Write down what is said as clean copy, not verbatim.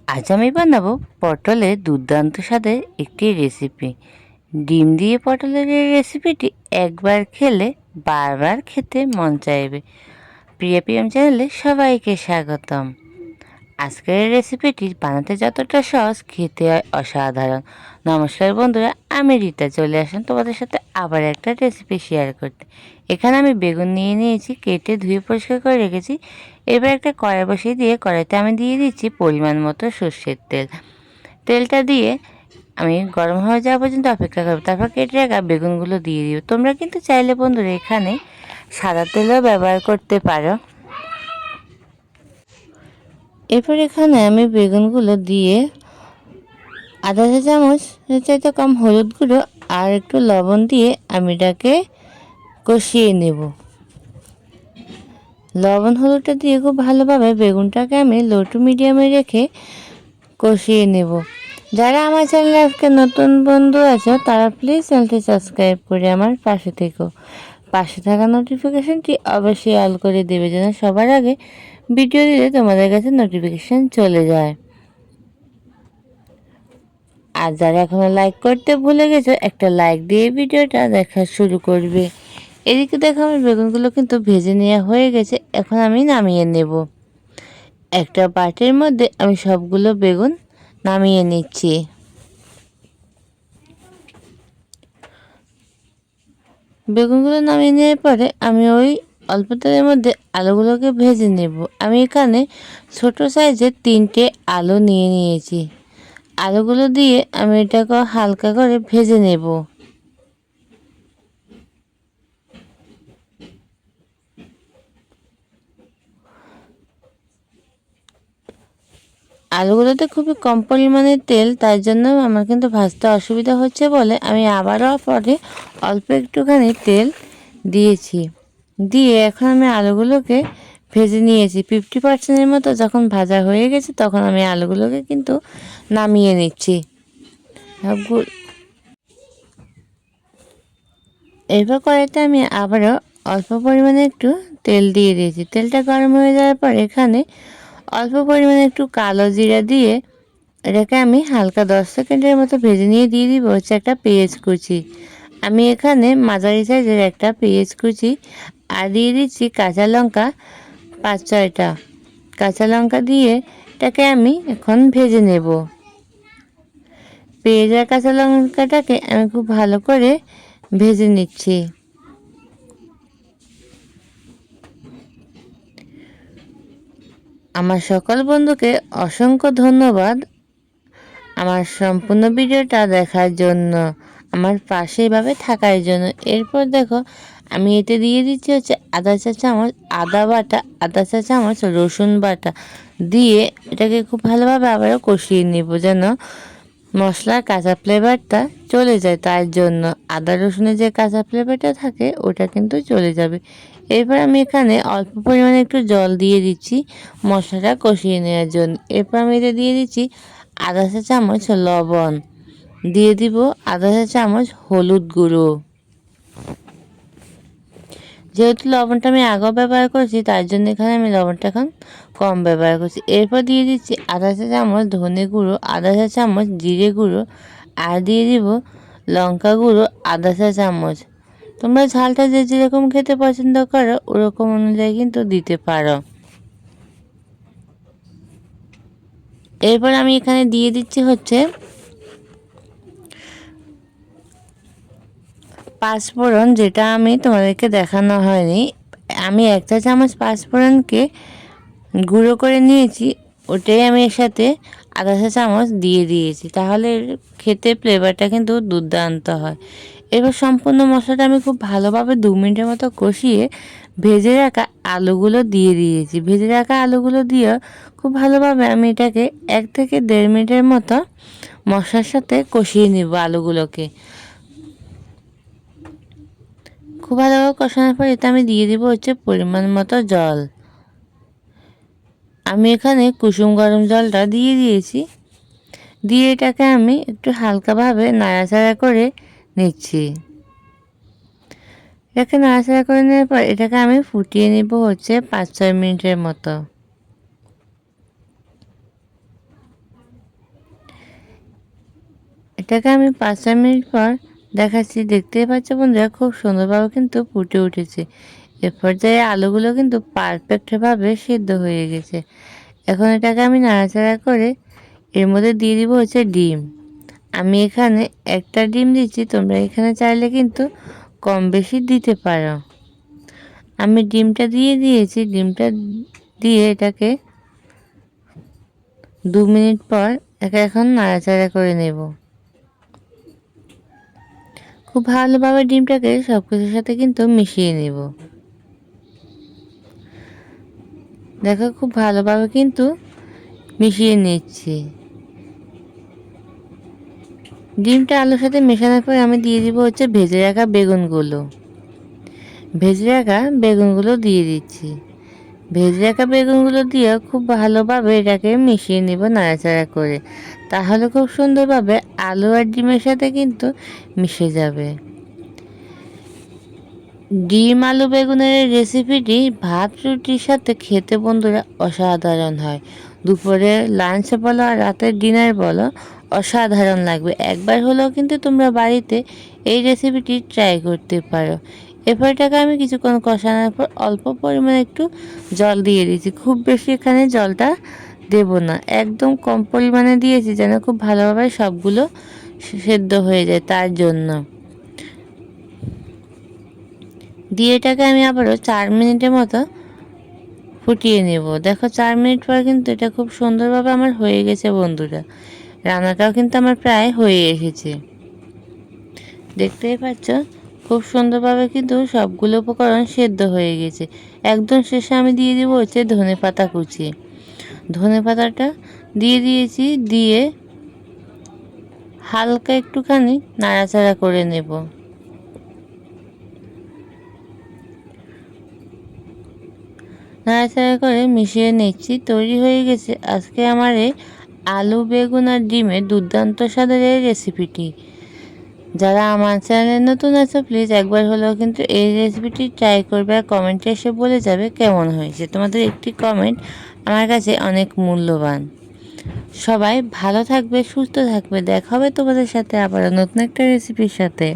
আজ আমি বানাবো পটলের দুর্দান্ত স্বাদের একটি রেসিপি। ডিম দিয়ে পটলের এই রেসিপিটি একবার খেলে বারবার খেতে মন চাইবে। প্রিয়া পিএম চ্যানেলে সবাইকে স্বাগতম। আজকের এই রেসিপিটি বানাতে যতটা সহজ, খেতে হয় অসাধারণ। নমস্কার বন্ধুরা, আমি রীতা চলে আসলাম তোমাদের সাথে আবার একটা রেসিপি শেয়ার করতে। এখানে আমি বেগুন নিয়ে নিয়েছি, কেটে ধুয়ে পরিষ্কার করে রেখেছি। এবার একটা কড়াই বসিয়ে দিয়ে কড়াইতে আমি দিয়ে দিচ্ছি পরিমাণ মতো সর্ষের তেল। তেলটা দিয়ে আমি গরম হয়ে যাওয়া পর্যন্ত অপেক্ষা করবো, তারপর কেটে রাখা বেগুনগুলো দিয়ে দিব। তোমরা কিন্তু চাইলে বন্ধুরা এখানে সাদা তেলও ব্যবহার করতে পারো। এরপর এখানে আমি বেগুনগুলো দিয়ে আধা চা চামচ চাইতে কম হলুদ গুঁড়ো আর একটু লবণ দিয়ে আমি এটাকে কষিয়ে নেব। লবণ হলুদটা দিয়ে খুব ভালোভাবে বেগুনটাকে আমি লো টু মিডিয়ামে রেখে কষিয়ে নেব। যারা আমার চ্যানেলে আজকে নতুন বন্ধু আছো তারা প্লিজ চ্যানেলটি সাবস্ক্রাইব করে আমার পাশে থেকো। পাশে থাকা নোটিফিকেশানটি অবশ্যই অল করে দেবে, যেন সবার আগে ভিডিও দিলে তোমাদের কাছে নোটিফিকেশান চলে যায়। আর যারা এখনও লাইক করতে ভুলে গেছো, একটা লাইক দিয়ে ভিডিওটা দেখা শুরু করবে। এদিকে দেখো আমার বেগুনগুলো কিন্তু ভেজে নেওয়া হয়ে গেছে। এখন আমি নামিয়ে নেব। একটা বাটির মধ্যে আমি সবগুলো বেগুন নামিয়ে নিচ্ছি। বেগুনগুলো নামিয়ে নেওয়ার পরে আমি ওই অল্প তেলের মধ্যে আলুগুলোকে ভেজে নেব। আমি এখানে ছোট সাইজের 3টে আলু নিয়ে নিয়েছি। আলুগুলো দিয়ে আমি এটাকে হালকা করে ভেজে নেব। আলুগুলোতে খুবই কম পরিমাণে তেল, তাই জন্য আমার কিন্তু ভাজতে অসুবিধা হচ্ছে বলে আমি আবারও পরে অল্প একটুখানি তেল দিয়েছি। দিয়ে এখন আমি আলুগুলোকে ভেজে নিয়েছি 50%-এর মতো। যখন ভাজা হয়ে গেছে তখন আমি আলুগুলোকে কিন্তু নামিয়ে নিচ্ছি। এরপর কড়াইতে আমি আবারও অল্প পরিমাণে একটু তেল দিয়ে দিয়েছি। তেলটা গরম হয়ে যাওয়ার পর এখানে অল্প পরিমাণে একটু কালো জিরা দিয়ে এটাকে আমি হালকা 10 সেকেন্ডের মতো ভেজে নিয়ে দিয়ে দিব হচ্ছে একটা পেঁয়াজ কুচি। আমি এখানে মাঝারি সাইজের একটা পেঁয়াজ কুচি আর দিয়ে দিচ্ছি কাঁচা লঙ্কা 5-6টা। কাঁচা লঙ্কা দিয়ে এটাকে আমি এখন ভেজে নেব। পেঁয়াজ আর কাঁচা লঙ্কাটাকে আমি খুব ভালো করে ভেজে নিচ্ছি। আমার সকল বন্ধুকে অসংখ্য ধন্যবাদ আমার সম্পূর্ণ ভিডিওটা দেখার জন্য, আমার পাশে এভাবে থাকার জন্য। এরপর দেখো আমি এতে দিয়ে দিচ্ছি হচ্ছে আধা চা চামচ আদা বাটা, আধা চা চামচ রসুন বাটা দিয়ে এটাকে খুব ভালোভাবে আবারও কষিয়ে নেব, যেন মশলার কাঁচা ফ্লেভারটা চলে যায়। তার জন্য আদা রসুনের যে কাঁচা ফ্লেভারটা থাকে ওটা কিন্তু চলে যাবে। এরপর আমি এখানে অল্প পরিমাণে একটু জল দিয়ে দিচ্ছি মশলাটা কষিয়ে নেওয়ার জন্য। এরপর আমি এতে দিয়ে দিচ্ছি আধা চা চামচ লবণ, দিয়ে দিব আধা চা চামচ হলুদ গুঁড়ো। যেহেতু লবণটা আমি আগেও ব্যবহার করছি তার জন্য এখানে আমি লবণটা এখন কম ব্যবহার করছি। এরপর দিয়ে দিচ্ছি আধা চা চামচ ধনে গুঁড়ো, আধা চা চামচ জিরে গুঁড়ো আর দিয়ে দিব লঙ্কা গুঁড়ো আধা চা চামচ। তোমরা ঝালটা যে যেরকম খেতে পছন্দ করো ওরকম অনুযায়ী কিন্তু দিতে পারো। এরপর আমি এখানে দিয়ে দিচ্ছি হচ্ছে পাঁচফোড়ন, যেটা আমি তোমাদেরকে দেখানো হয়নি। আমি 1 চা চামচ পাঁচফোড়নকে গুঁড়ো করে নিয়েছি, ওটাই আমি এর সাথে আধা চা চামচ দিয়ে দিয়েছি। তাহলে খেতে ফ্লেভারটা কিন্তু দুর্দান্ত হয়। এবার সম্পূর্ণ মশলাটা আমি খুব ভালোভাবে 2 মিনিটের মতো কষিয়ে ভেজে রাখা আলুগুলো দিয়ে দিয়েছি। ভেজে রাখা আলুগুলো দিয়ে খুব ভালোভাবে আমি এটাকে 1 থেকে 1.5 মিনিটের মতো মশলার সাথে কষিয়ে নেব আলুগুলোকে। খুব ভালোভাবে কষানোর পর এতে আমি দিয়ে দিব হচ্ছে পরিমাণ মতো জল। আমি এখানে কুসুম গরম জলটা দিয়ে দিয়েছি। দিয়ে এটাকে আমি একটু হালকাভাবে নাড়াচাড়া করে নিচ্ছি। এটাকে নাড়াচাড়া করে নেওয়ার পর এটাকে আমি ফুটিয়ে নেব হচ্ছে 5-6 মিনিটের মতো। এটাকে আমি 5 মিনিট পর দেখাচ্ছি। দেখতেই পাচ্ছ বন্ধুরা, খুব সুন্দরভাবে কিন্তু ফুটে উঠেছে। এ পর্যায়ে আলুগুলো কিন্তু পারফেক্টভাবে সিদ্ধ হয়ে গেছে। এখন এটাকে আমি নাড়াচাড়া করে এর মধ্যে দিয়ে দিব হচ্ছে ডিম। আমি এখানে একটা ডিম দিচ্ছি, তোমরা এখানে চাইলে কিন্তু কম বেশি দিতে পারো। আমি ডিমটা দিয়ে দিয়েছি। ডিমটা দিয়ে এটাকে 2 মিনিট পর এখন নাড়াচাড়া করে নেব। খুব ভালোভাবে ডিমটাকে সব কিছুর সাথে কিন্তু মিশিয়ে নেব। দেখো, খুব ভালোভাবে কিন্তু মিশিয়ে নিচ্ছি। ডিমটা আলুর সাথে মেশানোর পর আমি দিয়ে দিব হচ্ছে ভেজে রাখা বেগুনগুলো। দিয়ে দিচ্ছি। ভেজে রাখা বেগুনগুলো দিয়ে খুব ভালোভাবে এটাকে মিশিয়ে নেব নাড়াচাড়া করে। তাহলে খুব সুন্দরভাবে আলু আর ডিমের সাথে কিন্তু মিশে যাবে। ডিম আলু বেগুনের রেসিপিটি ভাত রুটির সাথে খেতে বন্ধুরা অসাধারণ হয়। দুপুরে লাঞ্চে বলো আর রাতের ডিনার বলো, অসাধারণ লাগবে। একবার হলেও কিন্তু তোমরা বাড়িতে এই রেসিপিটি ট্রাই করতে পারো। এরপর এটাকে আমি কিছুক্ষণ কষানোর পর অল্প পরিমাণে একটু জল দিয়ে দিয়েছি। খুব বেশি এখানে জলটা দেব না, একদম কম পরিমাণে দিয়েছি যেন খুব ভালোভাবে সবগুলো সেদ্ধ হয়ে যায়, তার জন্য। দিয়ে এটাকে আমি আবারও 4 মিনিটের মতো ফুটিয়ে নেব। দেখো, 4 মিনিট পর কিন্তু এটা খুব সুন্দরভাবে আমার হয়ে গেছে বন্ধুরা। রান্নাটাও কিন্তু আমার প্রায় হয়ে এসেছে। দেখতেই পাচ্ছ, খুব সুন্দরভাবে কিন্তু সবগুলো উপকরণ সেদ্ধ হয়ে গেছে। একদম শেষে আমি দিয়ে দেবো হচ্ছে ধনেপাতা কুচি। ধনেপাতাটা দিয়ে দিয়েছি, দিয়ে হালকা একটুখানি নাড়াচাড়া করে নেব। নাড়াচাড়া করে মিশিয়ে নিচ্ছি। তৈরি হয়ে গেছে আজকে আমার এই আলু বেগুন আর ডিমের দুর্দান্ত স্বাদের এই রেসিপিটি। যারা আমার চ্যানেলে নতুন আছে প্লিজ একবার হলেও কিন্তু এই রেসিপিটি ট্রাই করবে আর কমেন্টে এসে বলে যাবে কেমন হয়েছে। তোমাদের একটি কমেন্ট আমার কাছে অনেক মূল্যবান। সবাই ভালো থাকবে, সুস্থ থাকবে। দেখা হবে তোমাদের সাথে আবারও নতুন একটা রেসিপির সাথে।